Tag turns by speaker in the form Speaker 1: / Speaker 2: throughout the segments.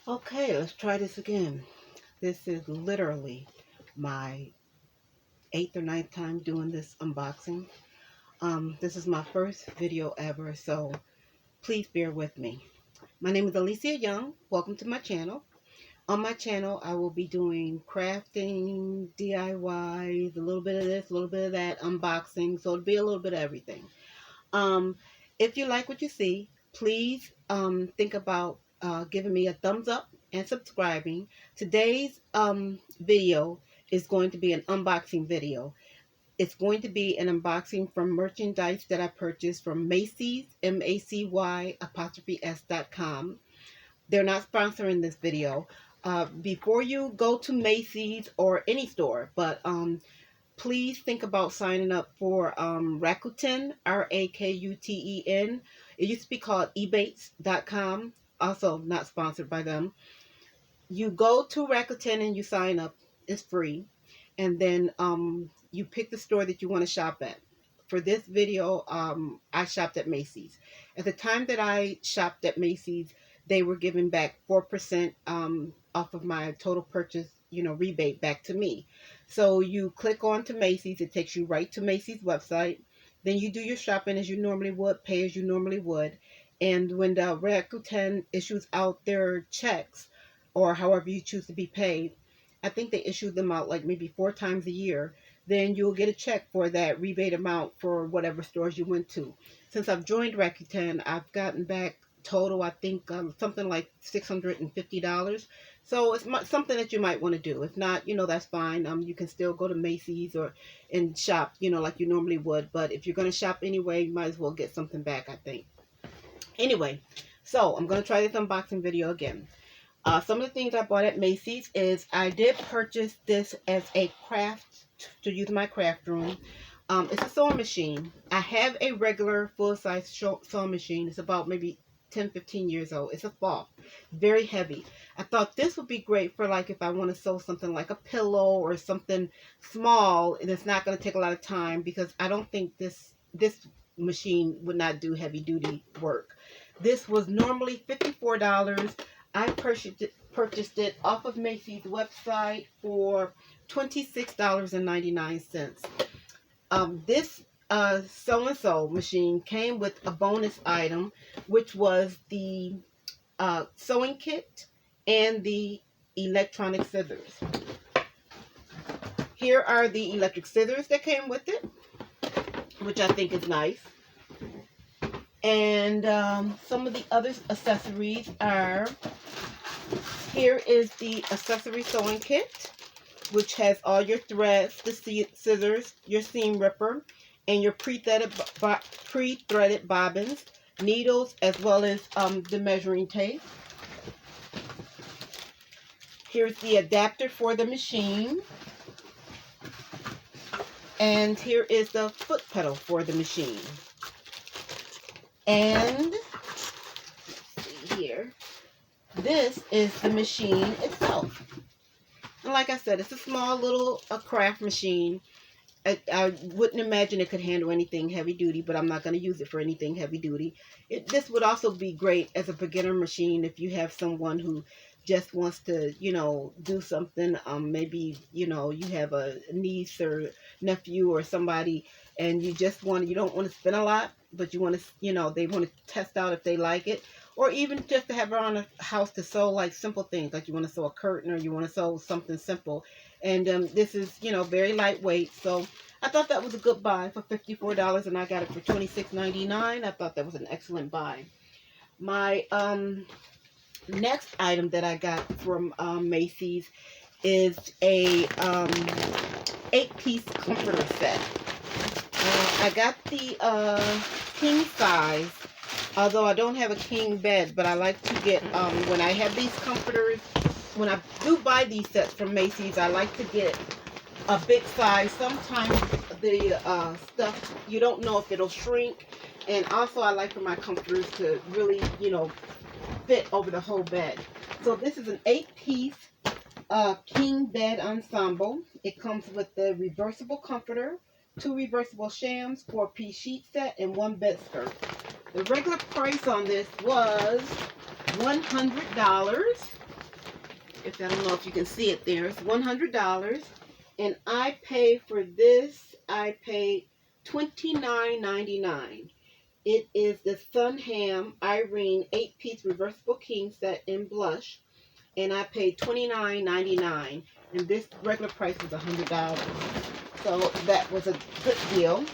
Speaker 1: Okay, let's try this again. This is literally my 8th or ninth time doing this unboxing. This is my first video ever, so please bear with me. My name is Alicia Young. Welcome to my channel. On my channel, I will be doing crafting, DIYs, a little bit of this, a little bit of that, unboxing, so it'll be a little bit of everything. Um, if you like what you see, please think about giving me a thumbs up and subscribing. Today's video is going to be an unboxing video. It's going to be an unboxing from merchandise that I purchased from Macy's, MACY apostrophe S.com. They're not sponsoring this video. Before you go to Macy's or any store, but please think about signing up for Rakuten, Rakuten. It used to be called ebates.com, also not sponsored by them. You go to Rakuten and you sign up. It's free. And then you pick the store that you want to shop at. For this video, I shopped at Macy's. At the time that I shopped at Macy's, they were giving back 4% off of my total purchase, rebate back to me. So you click on to Macy's. It takes you right to Macy's website. Then you do your shopping as you normally would, pay as you normally would. And when the Rakuten issues out their checks, or however you choose to be paid, I think they issue them out like maybe 4 times a year. Then you'll get a check for that rebate amount for whatever stores you went to. Since I've joined Rakuten, I've gotten back total, I think something like $650. So it's something that you might want to do. If not, that's fine. You can still go to Macy's or and shop, like you normally would. But if you're going to shop anyway, you might as well get something back, I think. Anyway, so I'm going to try this unboxing video again. Some of the things I bought at Macy's is I did purchase this as a craft to use in my craft room. It's a sewing machine. I have a regular full-size sewing machine. It's about maybe 10, 15 years old. It's a fall. Very heavy. I thought this would be great for like if I want to sew something like a pillow or something small and it's not going to take a lot of time, because I don't think this machine would not do heavy duty work. This was normally $54. I purchased it off of Macy's website for $26.99. This so-and-so machine came with a bonus item, which was the sewing kit and the electronic scissors. Here are the electric scissors that came with it, which I think is nice. And some of the other accessories are, here is the accessory sewing kit, which has all your threads, the scissors, your seam ripper, and your pre-threaded bobbins, needles, as well as the measuring tape. Here's the adapter for the machine. And here is the foot pedal for the machine. And let's see here. This is the machine itself. And like I said, it's a small little craft machine. I wouldn't imagine it could handle anything heavy duty, but I'm not going to use it for anything heavy duty. This would also be great as a beginner machine if you have someone who just wants to, do something. Maybe, you have a niece or nephew or somebody, and you don't want to spend a lot, but you want to, they want to test out if they like it. Or even just to have around a house to sew like simple things, like you want to sew a curtain or you want to sew something simple. And this is, very lightweight. So I thought that was a good buy for $54, and I got it for $26.99. I thought that was an excellent buy. My next item that I got from Macy's is a 8-piece comforter set. I got the king size. Although I don't have a king bed, but I like to get, when I have these comforters, when I do buy these sets from Macy's, I like to get a big size. Sometimes the stuff, you don't know if it'll shrink. And also I like for my comforters to really, fit over the whole bed. So this is an 8-piece king bed ensemble. It comes with the reversible comforter, 2 reversible shams, 4-piece sheet set, and 1 bed skirt. The regular price on this was $100. If I don't know if you can see it there, it's $100. And I pay for this, I paid $29.99. It is the Sunham Irene 8-piece reversible king set in blush. And I paid $29.99. And this regular price was $100. So that was a good deal.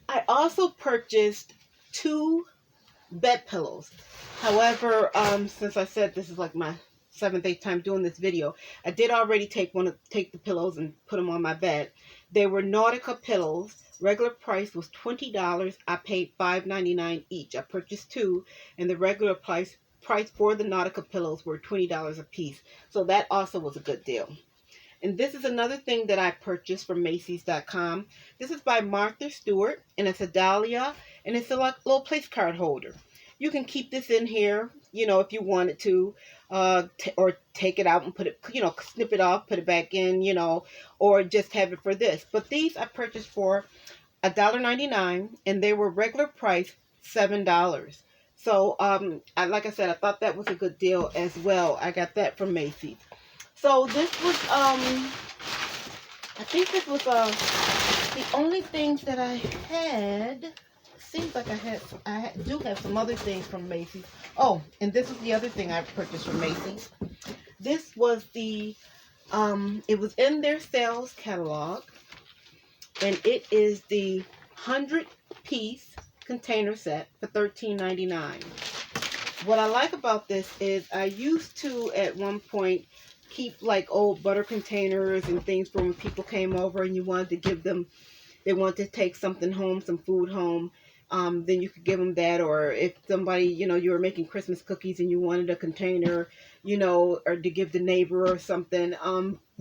Speaker 1: I also purchased 2 bed pillows. However, since I said this is like my 7th, 8th time doing this video, I did already take the pillows and put them on my bed. They were Nautica pillows. Regular price was $20. I paid $5.99 each. I purchased 2, and the regular price for the Nautica pillows were $20 a piece. So that also was a good deal. And this is another thing that I purchased from Macy's.com. This is by Martha Stewart, and it's a dahlia, and it's a little place card holder. You can keep this in here, you know, if you wanted to, or take it out and put it, you know, snip it off, put it back in, you know, or just have it for this. But these I purchased for $1.99, and they were regular price $7. So, like I said, I thought that was a good deal as well. I got that from Macy's. So this was, I think this was the only things that I had. Seems like I do have some other things from Macy's. Oh, and this was the other thing I purchased from Macy's. This was the, it was in their sales catalog, and it is the 100-piece container set for $13.99. What I like about this is I used to, at one point, keep like old butter containers and things from when people came over and you wanted to give them, they wanted to take something home, some food home, then you could give them that. Or if somebody, you know, you were making Christmas cookies and you wanted a container, you know, or to give the neighbor or something,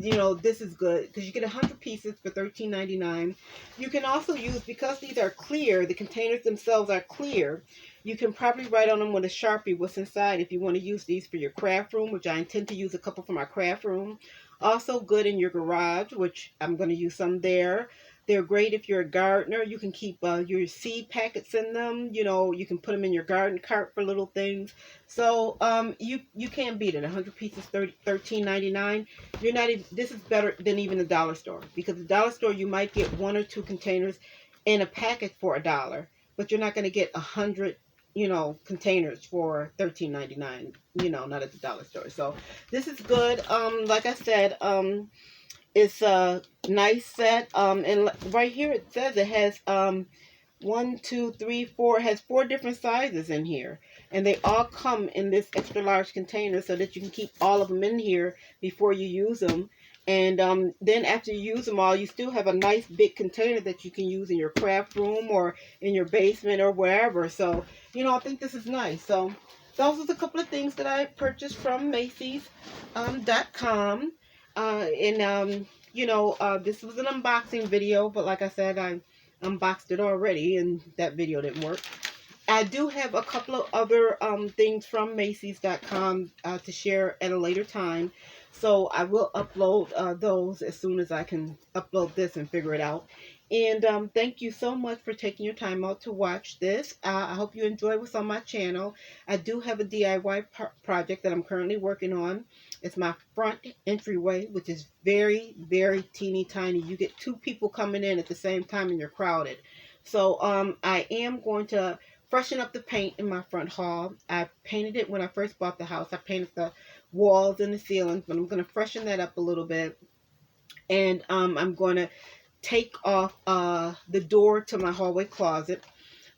Speaker 1: you know, this is good because you get 100 pieces for $13.99. You can also use, because these are clear, the containers themselves are clear, you can probably write on them with a Sharpie what's inside if you want to use these for your craft room, which I intend to use a couple for my craft room. Also good in your garage, which I'm going to use some there. They're great if you're a gardener. You can keep your seed packets in them. You know, you can put them in your garden cart for little things. So you can't beat it. 100 pieces, $13.99. You're not even, this is better than even the dollar store, because the dollar store you might get 1 or 2 containers in a packet for $1, but you're not going to get 100, you know, containers for $13.99. You know, not at the dollar store. So this is good. Like I said, it's a nice set. And right here it says it has 1, 2, 3, 4. It has 4 different sizes in here, and they all come in this extra large container so that you can keep all of them in here before you use them. And then after you use them all, you still have a nice big container that you can use in your craft room or in your basement or wherever. So, you know, I think this is nice. So those are a couple of things that I purchased from Macy's.com. You know, this was an unboxing video, but like I said, I unboxed it already and that video didn't work. I do have a couple of other things from Macy's.com to share at a later time. So I will upload those as soon as I can upload this and figure it out. And thank you so much for taking your time out to watch this. I hope you enjoy what's on my channel. I do have a DIY project that I'm currently working on. It's my front entryway, which is very, very teeny tiny. You get 2 people coming in at the same time and you're crowded. So I am going to freshen up the paint in my front hall. I painted it when I first bought the house. I painted the walls and the ceilings, but I'm going to freshen that up a little bit. And I'm going to take off the door to my hallway closet,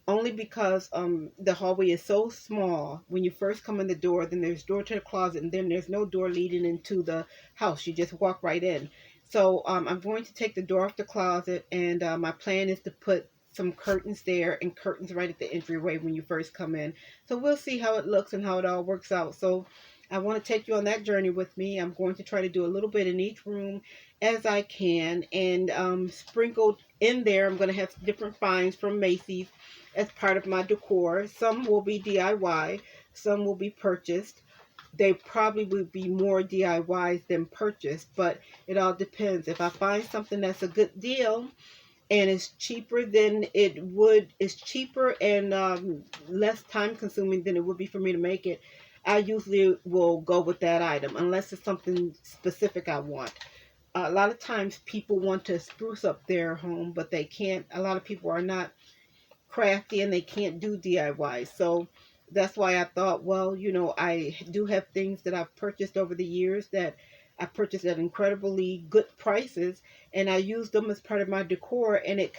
Speaker 1: only because the hallway is so small. When you first come in the door, then there's door to the closet, and then there's no door leading into the house. You just walk right in. So I'm going to take the door off the closet, and my plan is to put some curtains there and curtains right at the entryway when you first come in. So we'll see how it looks and how it all works out. So I want to take you on that journey with me. I'm going to try to do a little bit in each room as I can, and sprinkled in there, I'm going to have different finds from Macy's as part of my decor. Some will be DIY, some will be purchased. They probably would be more DIYs than purchased, but it all depends. If I find something that's a good deal and it's cheaper than it's cheaper and less time consuming than it would be for me to make it, I usually will go with that item unless it's something specific I want. A lot of times people want to spruce up their home, but they can't. A lot of people are not crafty and they can't do DIY. So that's why I thought, well, I do have things that I've purchased over the years that I purchased at incredibly good prices, and I use them as part of my decor, and it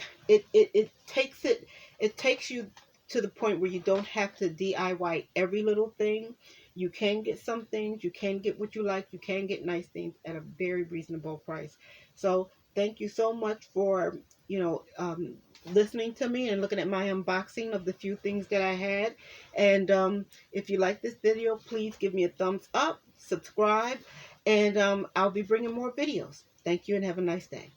Speaker 1: takes you to the point where you don't have to DIY every little thing. You can get some things, you can get what you like, you can get nice things at a very reasonable price. So thank you so much for you know um, listening to me and looking at my unboxing of the few things that I had. And if you like this video, please give me a thumbs up, subscribe, and I'll be bringing more videos. Thank you and have a nice day.